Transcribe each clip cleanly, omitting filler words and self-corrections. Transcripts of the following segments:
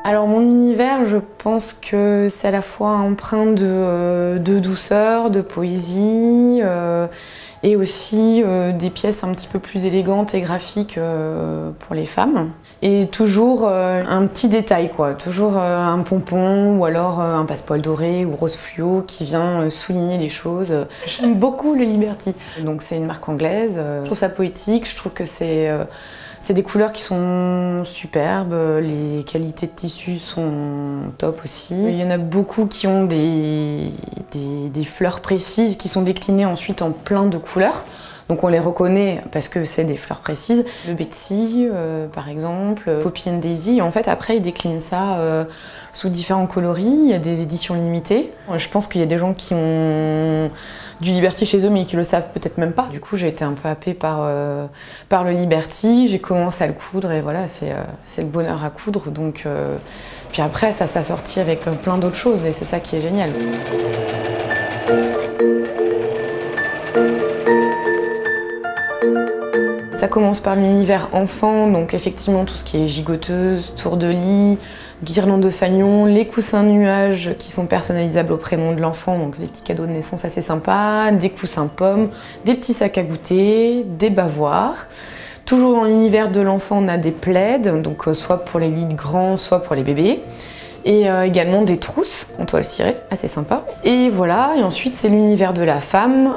Alors mon univers, je pense que c'est à la fois empreint de douceur, de poésie et aussi des pièces un petit peu plus élégantes et graphiques pour les femmes. Et toujours un petit détail quoi, toujours un pompon ou alors un passepoil doré ou rose fluo qui vient souligner les choses. J'aime beaucoup le Liberty. Donc c'est une marque anglaise, je trouve ça poétique, je trouve que c'est des couleurs qui sont superbes, les qualités de tissu sont top aussi. Il y en a beaucoup qui ont des fleurs précises qui sont déclinées ensuite en plein de couleurs. Donc on les reconnaît parce que c'est des fleurs précises. Le Betsy par exemple, Poppy and Daisy. En fait après ils déclinent ça sous différents coloris, il y a des éditions limitées. Je pense qu'il y a des gens qui ont du Liberty chez eux mais qui le savent peut-être même pas. Du coup j'ai été un peu happée par le Liberty, j'ai commencé à le coudre et voilà c'est le bonheur à coudre. Donc, puis après ça s'assortit avec plein d'autres choses et c'est ça qui est génial. Ça commence par l'univers enfant, donc effectivement tout ce qui est gigoteuse, tour de lit, guirlande de fanion, les coussins nuages qui sont personnalisables au prénom de l'enfant, donc des petits cadeaux de naissance assez sympas, des coussins pommes, des petits sacs à goûter, des bavoirs. Toujours dans l'univers de l'enfant, on a des plaids, donc soit pour les lits grands, soit pour les bébés. Et également des trousses en toile cirée, assez sympa. Et voilà, et ensuite c'est l'univers de la femme,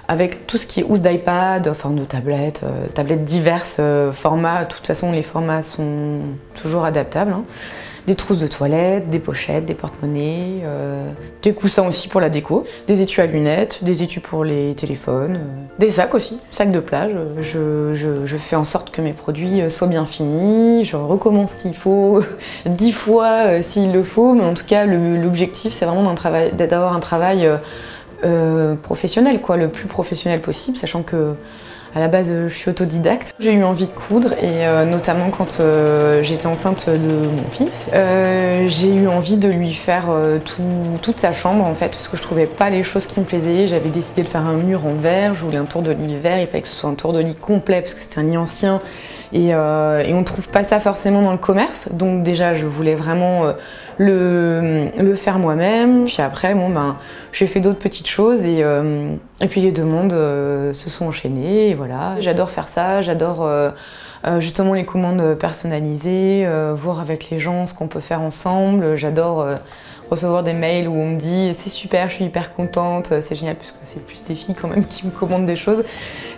avec tout ce qui est housse d'iPad, enfin de tablettes, tablettes diverses formats. De toute façon, les formats sont toujours adaptables. Hein. Des trousses de toilette, des pochettes, des porte-monnaies, des coussins aussi pour la déco, des étuis à lunettes, des étuis pour les téléphones, des sacs aussi, sacs de plage. Je fais en sorte que mes produits soient bien finis, je recommence s'il faut, 10 fois s'il le faut, mais en tout cas l'objectif c'est vraiment d'avoir un travail professionnel, quoi, le plus professionnel possible, sachant que à la base, je suis autodidacte. J'ai eu envie de coudre et notamment quand j'étais enceinte de mon fils, j'ai eu envie de lui faire toute sa chambre en fait, parce que je trouvais pas les choses qui me plaisaient. J'avais décidé de faire un mur en verre, je voulais un tour de lit vert, il fallait que ce soit un tour de lit complet parce que c'était un lit ancien et on ne trouve pas ça forcément dans le commerce. Donc déjà, je voulais vraiment le faire moi-même. Puis après, bon, j'ai fait d'autres petites choses et puis les demandes se sont enchaînées. Et voilà. J'adore faire ça, j'adore justement les commandes personnalisées, voir avec les gens ce qu'on peut faire ensemble. J'adore recevoir des mails où on me dit c'est super, je suis hyper contente, c'est génial puisque c'est plus des filles quand même qui me commandent des choses.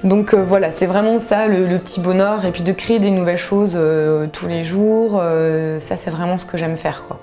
Donc voilà, c'est vraiment ça le petit bonheur et puis de créer des nouvelles choses tous les jours, ça c'est vraiment ce que j'aime faire quoi.